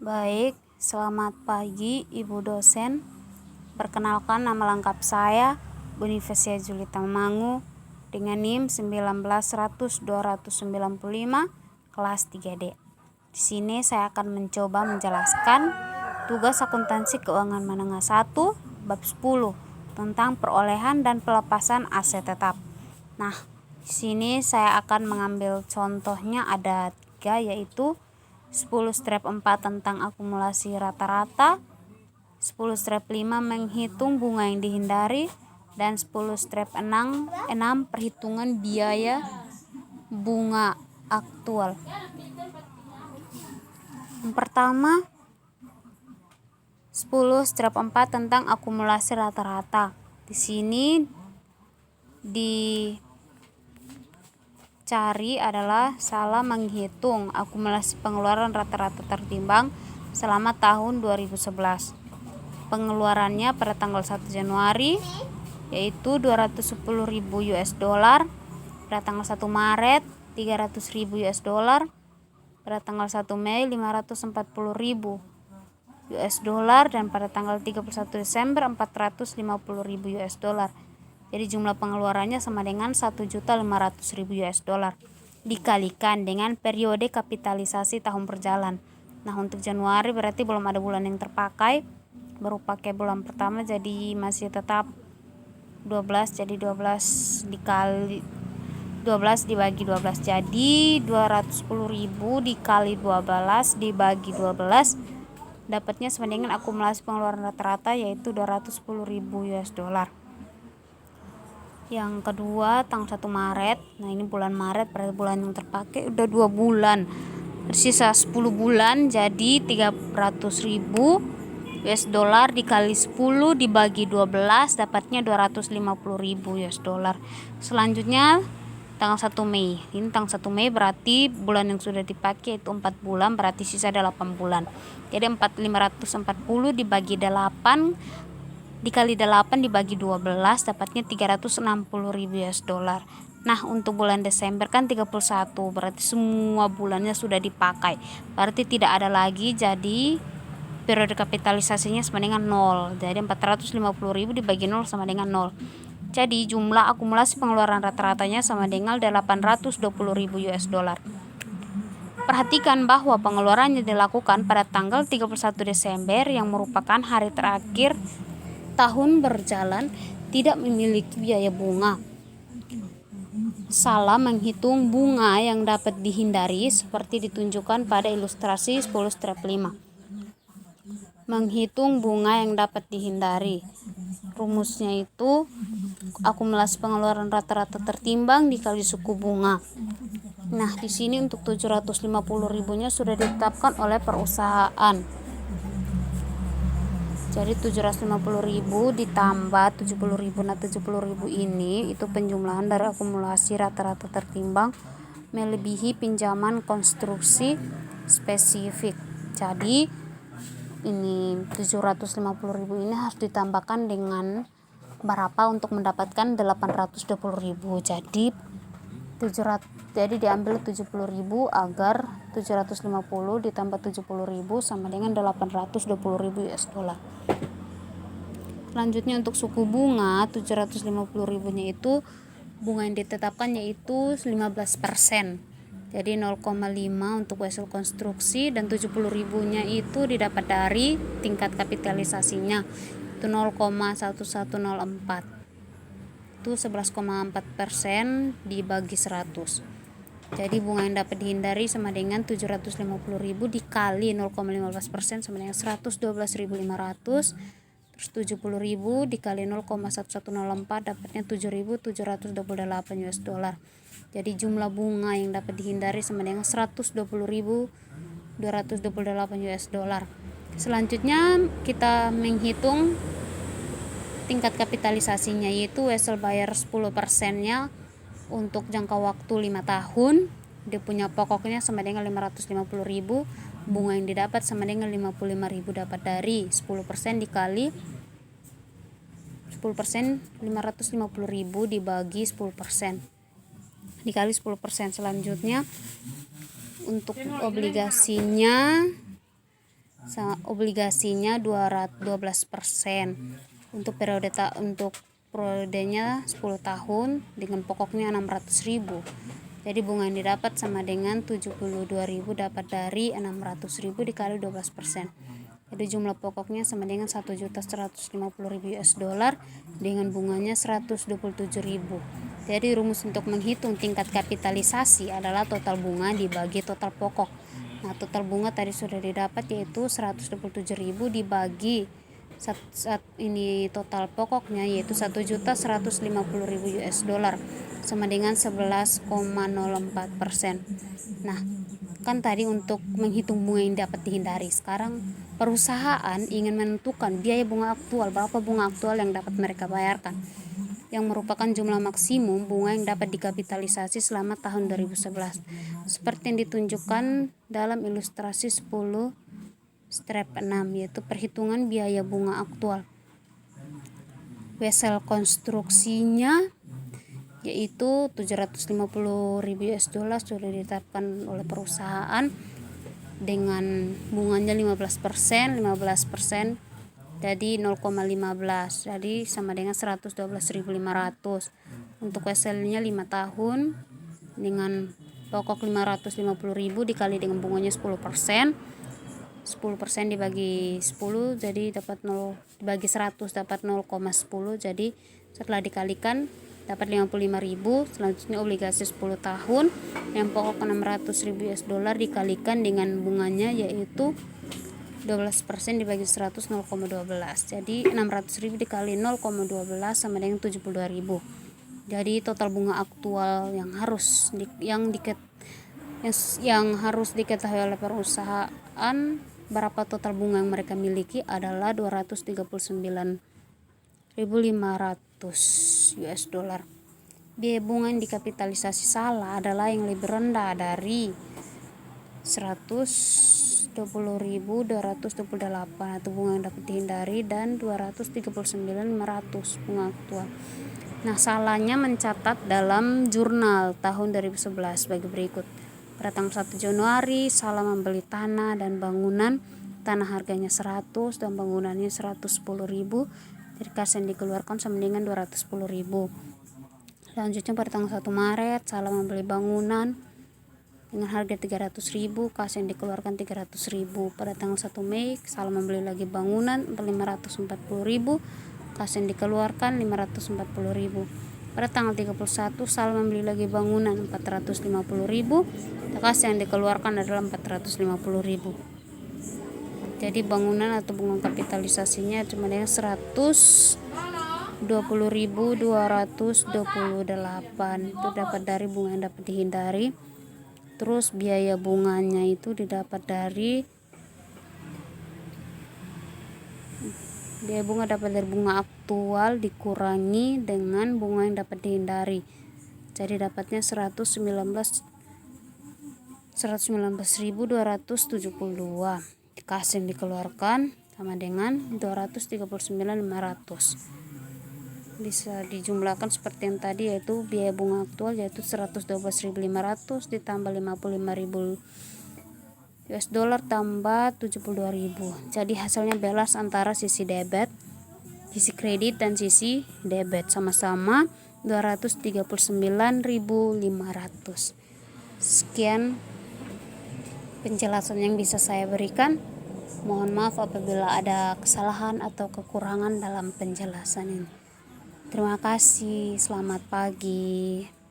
Baik, selamat pagi Ibu dosen. Perkenalkan, nama lengkap saya Bonifesia Julita Mangu dengan NIM 19100-295 kelas 3D. Di sini saya akan mencoba menjelaskan tugas akuntansi keuangan menengah 1 bab 10 tentang perolehan dan pelepasan aset tetap. Nah, di sini saya akan mengambil contohnya ada 3, yaitu 10-4 tentang akumulasi rata-rata, 10-5 menghitung bunga yang dihindari, dan 10-6 perhitungan biaya bunga aktual. Yang pertama, 10-4 tentang akumulasi rata-rata. Di sini dicari adalah salah menghitung akumulasi pengeluaran rata-rata tertimbang selama tahun 2011. Pengeluarannya pada tanggal 1 Januari yaitu 210.000 US dollar, pada tanggal 1 Maret 300.000 US dollar, pada tanggal 1 Mei 540.000 US dollar, dan pada tanggal 31 Desember 450.000 US dollar. Jadi jumlah pengeluarannya sama dengan 1.500.000 US dollar dikalikan dengan periode kapitalisasi tahun berjalan. Nah, untuk Januari berarti belum ada bulan yang terpakai, baru pakai bulan pertama, jadi masih tetap 12, jadi 12 dibagi 12, jadi 210.000 dikali 12 dibagi 12 dapatnya sama dengan akumulasi pengeluaran rata-rata yaitu 210.000 US dollar. Yang kedua, tanggal 1 Maret. Nah, ini bulan Maret, berarti bulan yang terpakai udah 2 bulan. Tersisa 10 bulan, jadi 300.000 US dollar dikali 10 dibagi 12 dapatnya 250.000 US dollar. Selanjutnya tanggal 1 Mei. Ini tanggal 1 Mei berarti bulan yang sudah dipakai itu 4 bulan, berarti sisa 8 bulan. Jadi 540 dibagi 8 dikali 8 dibagi 12 dapatnya 360.000 US dollar. Nah, untuk bulan Desember kan 31, berarti semua bulannya sudah dipakai. Berarti tidak ada lagi, jadi periode kapitalisasinya sama dengan 0. Jadi 450.000 dibagi 0 sama dengan 0. Jadi jumlah akumulasi pengeluaran rata-ratanya sama dengan 820.000 US dollar. Perhatikan bahwa pengeluarannya dilakukan pada tanggal 31 Desember yang merupakan hari terakhir tahun berjalan, tidak memiliki biaya bunga. Salah menghitung bunga yang dapat dihindari seperti ditunjukkan pada ilustrasi 10-5. Menghitung bunga yang dapat dihindari, rumusnya itu akumulasi pengeluaran rata-rata tertimbang dikali suku bunga. Nah, di sini untuk 750.000-nya sudah ditetapkan oleh perusahaan. Jadi 750.000 ditambah 70.000. Nah, 70.000 ini itu penjumlahan dari akumulasi rata-rata tertimbang melebihi pinjaman konstruksi spesifik. Jadi ini 750.000 ini harus ditambahkan dengan berapa untuk mendapatkan 820.000. Jadi diambil 70.000 agar 750 ditambah 70.000 sama dengan 820.000 US dollar. Selanjutnya untuk suku bunga 750.000-nya itu bunga yang ditetapkan yaitu 15%. Jadi 0,5 untuk hasil konstruksi, dan 70.000-nya itu didapat dari tingkat kapitalisasinya itu 0,1104. Itu 11,4% dibagi 100. Jadi bunga yang dapat dihindari sama dengan 750.000 dikali 0,15% sama dengan 112.500. Terus 70.000 dikali 0,1104 dapatnya 7.728 US dollar. Jadi jumlah bunga yang dapat dihindari sama dengan 120.228 US dollar. Selanjutnya kita menghitung tingkat kapitalisasinya, yaitu hasil bayar 10%-nya untuk jangka waktu 5 tahun. Dia punya pokoknya sama dengan 550.000, bunga yang didapat sama dengan 55.000 dapat dari 10% dikali 10%, 550.000 dibagi 10% dikali 10%. Selanjutnya untuk obligasinya obligasinya 12%. Untuk periodenya 10 tahun dengan pokoknya 600.000. Jadi bunga yang didapat sama dengan 72.000 dapat dari 600.000 dikali 12%. Jadi jumlah pokoknya sama dengan 1.150.000 US dollar dengan bunganya 127.000. Jadi rumus untuk menghitung tingkat kapitalisasi adalah total bunga dibagi total pokok. Nah, total bunga tadi sudah didapat yaitu 127.000 dibagi ini total pokoknya yaitu 1.150.000 US dollar sama dengan 11,04%. Nah, kan tadi untuk menghitung bunga yang dapat dihindari. Sekarang perusahaan ingin menentukan biaya bunga aktual, berapa bunga aktual yang dapat mereka bayarkan, yang merupakan jumlah maksimum bunga yang dapat dikapitalisasi selama tahun 2011. Seperti yang ditunjukkan dalam ilustrasi 10 strap 6, yaitu perhitungan biaya bunga aktual. Wesel konstruksinya yaitu 750.000 US dollar sudah ditetapkan oleh perusahaan dengan bunganya 15%, jadi 0,15, jadi sama dengan 112.500. Untuk weselnya 5 tahun dengan pokok 550.000 dikali dengan bunganya 10%. 10% dibagi 10 jadi dapat 0, dibagi 100 dapat 0,10, jadi setelah dikalikan dapat 55.000. Selanjutnya obligasi 10 tahun yang pokok 600.000 US dollar dikalikan dengan bunganya yaitu 12% dibagi 100 0,12, jadi 600.000 dikali 0,12 sama dengan 72.000. Jadi total bunga aktual yang harus diketahui oleh perusahaan berapa total bunga yang mereka miliki adalah 239.500 US dollar. Biaya bunga yang dikapitalisasi salah adalah yang lebih rendah dari 120.228 atau bunga yang dapat dihindari dan 239.500 bunga aktual. Nah, salahnya mencatat dalam jurnal tahun 2011 bagi berikut. Pada tanggal 1 Januari salah membeli tanah dan bangunan. Tanah harganya 100 dan bangunannya 110.000. Jadi kas yang dikeluarkan sama dengan 210.000. Selanjutnya pada tanggal 1 Maret salah membeli bangunan dengan harga 300.000, kas yang dikeluarkan 300.000. Pada tanggal 1 Mei salah membeli lagi bangunan 540.000, kas yang dikeluarkan 540.000. Pada tanggal 31 salah membeli lagi bangunan 450.000, kas yang dikeluarkan adalah 450.000. Jadi bangunan atau bunga kapitalisasinya cuma dengan 120.228. Itu dapat dari bunga yang dapat dihindari. Terus biaya bunganya itu didapat dari biaya bunga dapat dari bunga aktual dikurangi dengan bunga yang dapat dihindari. Jadi dapatnya 119.272. Kas yang dikeluarkan sama dengan 239.500. Bisa dijumlahkan seperti yang tadi, yaitu biaya bunga aktual yaitu 112.500 ditambah 55.000 US dollar tambah 72.000. Jadi hasilnya balance antara sisi debit, sisi kredit dan sisi debit sama-sama 239.500. Sekian penjelasan yang bisa saya berikan. Mohon maaf apabila ada kesalahan atau kekurangan dalam penjelasan ini. Terima kasih, selamat pagi.